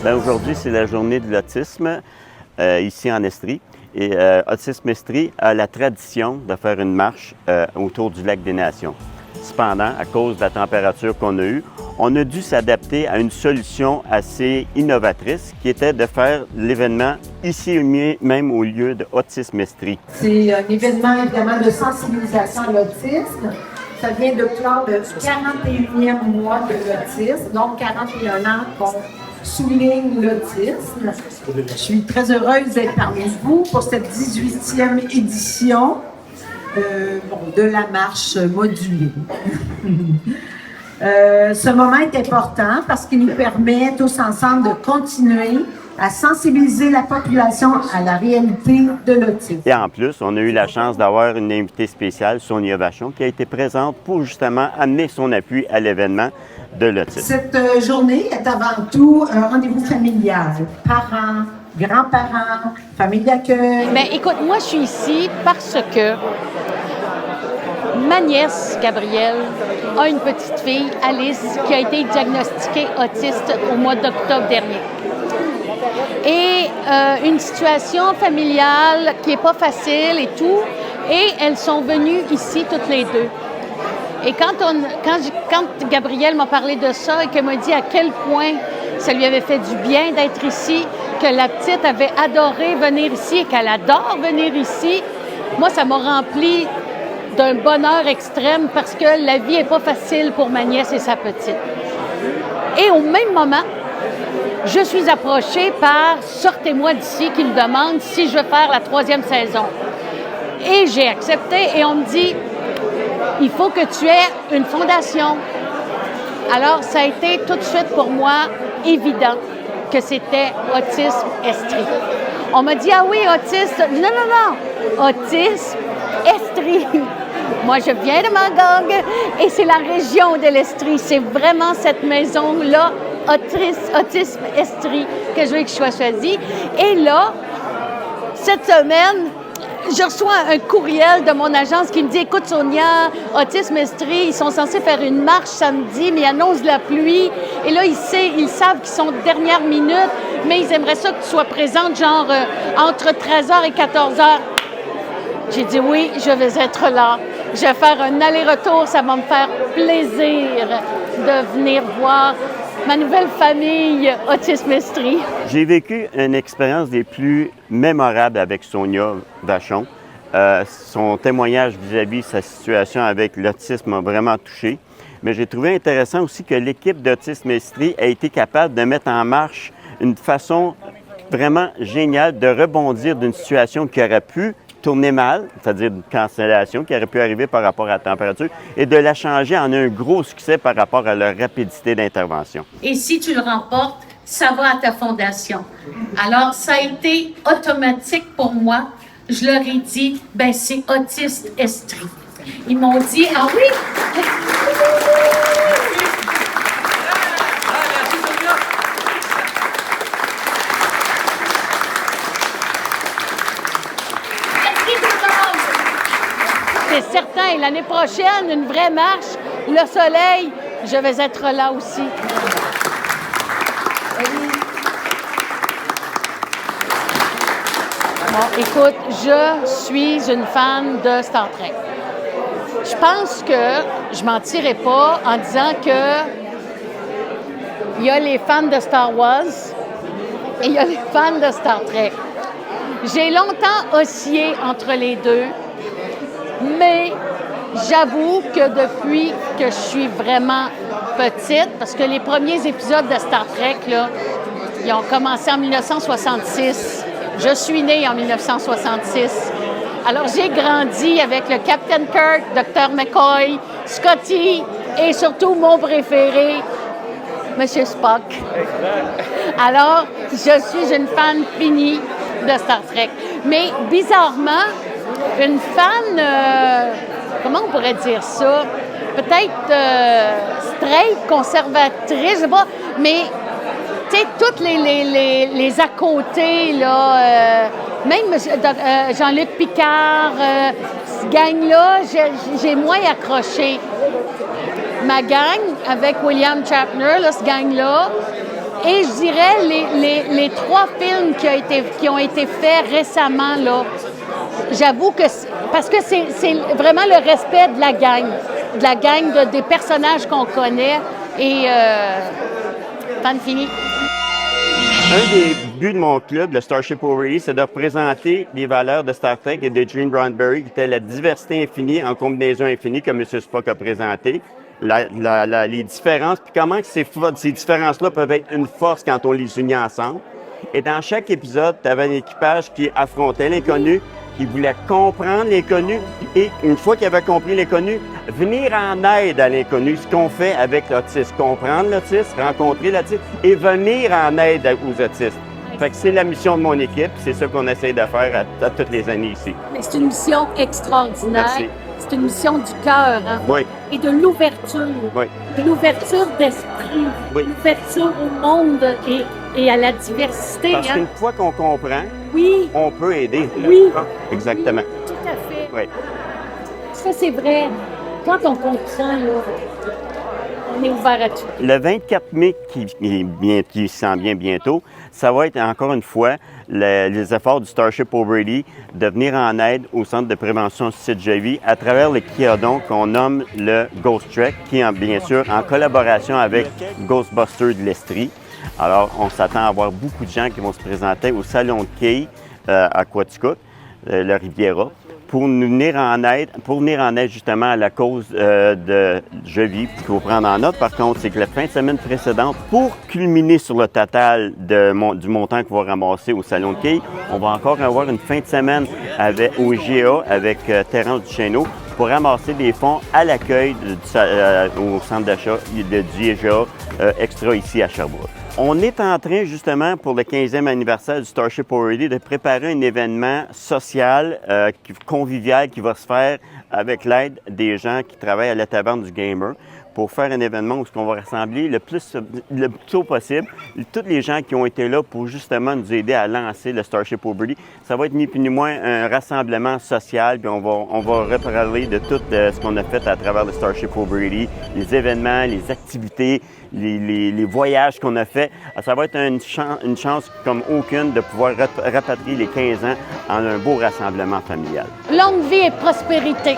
Bien, aujourd'hui, c'est la journée de l'autisme ici en Estrie. Et Autisme Estrie a la tradition de faire une marche autour du lac des Nations. Cependant, à cause de la température qu'on a eue, on a dû s'adapter à une solution assez innovatrice qui était de faire l'événement ici même au lieu de Autisme Estrie. C'est un événement évidemment de sensibilisation à l'autisme. Ça vient de clore le 41e mois de l'autisme, donc 41 ans qu'on souligne l'autisme. Je suis très heureuse d'être parmi vous pour cette 18e édition de la marche modulée. Ce moment est important parce qu'il nous permet tous ensemble de continuer à sensibiliser la population à la réalité de l'autisme. Et en plus, on a eu la chance d'avoir une invitée spéciale, Sonia Vachon, qui a été présente pour justement amener son appui à l'événement de l'autisme. Cette journée est avant tout un rendez-vous familial. Parents, grands-parents, famille d'accueil. Bien, écoute, moi, je suis ici parce que ma nièce, Gabrielle, a une petite fille, Alice, qui a été diagnostiquée autiste au mois d'octobre dernier. Et une situation familiale qui n'est pas facile et tout. Et elles sont venues ici toutes les deux. Et quand Gabrielle m'a parlé de ça et qu'elle m'a dit à quel point ça lui avait fait du bien d'être ici, que la petite avait adoré venir ici et qu'elle adore venir ici, moi, ça m'a rempli d'un bonheur extrême parce que la vie n'est pas facile pour ma nièce et sa petite. Et au même moment, je suis approchée par Sortez-moi d'ici qui me demande si je veux faire la 3e saison. Et j'ai accepté et on me dit il faut que tu aies une fondation. Alors, ça a été tout de suite pour moi évident que c'était Autisme Estrie. On m'a dit ah oui, autiste. Non. Autisme Estrie. Moi, je viens de Magog et c'est la région de l'Estrie. C'est vraiment cette maison-là, Autisme Estrie, que je veux que je sois choisie. Et là, cette semaine, je reçois un courriel de mon agence qui me dit « Écoute, Sonia, Autisme Estrie, ils sont censés faire une marche samedi, mais ils annoncent la pluie. Et là, ils savent qu'ils sont de dernière minute, mais ils aimeraient ça que tu sois présente, genre entre 13h et 14h. » J'ai dit « Oui, je vais être là. Je vais faire un aller-retour. Ça va me faire plaisir de venir voir ma nouvelle famille Autisme Estrie. » J'ai vécu une expérience des plus mémorables avec Sonia Vachon. Son témoignage vis-à-vis sa situation avec l'autisme m'a vraiment touché. Mais j'ai trouvé intéressant aussi que l'équipe d'Autisme Estrie a été capable de mettre en marche une façon vraiment géniale de rebondir d'une situation qui aurait pu tourner mal, c'est-à-dire une cancellation qui aurait pu arriver par rapport à la température, et de la changer en un gros succès par rapport à leur rapidité d'intervention. Et si tu le remportes, ça va à ta fondation. Alors, ça a été automatique pour moi. Je leur ai dit, ben c'est Autiste Estrie. Ils m'ont dit, ah oui! C'est certain. Et l'année prochaine, une vraie marche, le soleil, je vais être là aussi. Bon, écoute, je suis une fan de Star Trek. Je pense que je mentirais pas en disant que il y a les fans de Star Wars et il y a les fans de Star Trek. J'ai longtemps oscillé entre les deux. Mais j'avoue que depuis que je suis vraiment petite, parce que les premiers épisodes de Star Trek, là, ils ont commencé en 1966. Je suis née en 1966. Alors, j'ai grandi avec le Captain Kirk, Dr. McCoy, Scotty et surtout mon préféré, M. Spock. Alors, je suis une fan finie de Star Trek. Mais bizarrement, une fan, comment on pourrait dire ça? Peut-être straight, conservatrice, je sais pas, mais tu sais, toutes les à côté, là, même Jean-Luc Picard, ce gang-là, j'ai moins accroché. Ma gang, avec William Shatner, là, ce gang-là, Et je dirais, les 3 films qui ont été faits récemment, là, j'avoue que, parce que c'est vraiment le respect de la gang, des personnages qu'on connaît, et fan fini. Un des buts de mon club, le Starship O'Reilly, c'est de représenter les valeurs de Star Trek et de Gene Roddenberry, qui était la diversité infinie en combinaison infinie, comme M. Spock a présenté. Les différences, puis comment ces différences-là peuvent être une force quand on les unit ensemble. Et dans chaque épisode, tu avais un équipage qui affrontait l'inconnu, qui voulait comprendre l'inconnu, et une fois qu'il avait compris l'inconnu, venir en aide à l'inconnu, ce qu'on fait avec l'autisme. Comprendre l'autisme, rencontrer l'autisme et venir en aide aux autistes. Fait que c'est la mission de mon équipe, c'est ça qu'on essaie de faire à toutes les années ici. Mais c'est une mission extraordinaire. Merci. C'est une mission du cœur, hein? Oui. Et de l'ouverture. Oui. De l'ouverture d'esprit. Oui. L'ouverture au monde et à la diversité. Parce qu'une fois qu'on comprend, oui. On peut aider. Oui. Exactement. Oui, tout à fait. Oui. Ça, c'est vrai. Quand on comprend, là, on est ouvert à tout. Le 24 mai qui s'en vient bientôt, ça va être encore une fois les efforts du Starship O'Reilly de venir en aide au Centre de prévention suicide Jevy à travers le kiodon qu'on nomme le Ghost Trek, qui est bien sûr en collaboration avec Ghostbusters de l'Estrie. Alors, on s'attend à avoir beaucoup de gens qui vont se présenter au Salon de quai à Quaticook, la Riviera, pour venir en aide justement à la cause de Jevy. Ce qu'il faut prendre en note, par contre, c'est que la fin de semaine précédente, pour culminer sur le total du montant qu'on va ramasser au Salon de quai, on va encore avoir une fin de semaine au GA avec Terrence Duchesneau pour ramasser des fonds à l'accueil au centre d'achat du GA Extra ici à Sherbrooke. On est en train, justement, pour le 15e anniversaire du Starship O'Reilly, de préparer un événement social, convivial, qui va se faire avec l'aide des gens qui travaillent à la Taverne du Gamer, pour faire un événement où on va rassembler le plus tôt possible tous les gens qui ont été là pour justement nous aider à lancer le Starship O'Reilly. Ça va être ni plus ni moins un rassemblement social, puis on va reparler de tout ce qu'on a fait à travers le Starship O'Reilly, les événements, les activités, les voyages qu'on a fait. Ça va être une chance comme aucune de pouvoir rapatrier les 15 ans en un beau rassemblement familial. Longue vie et prospérité.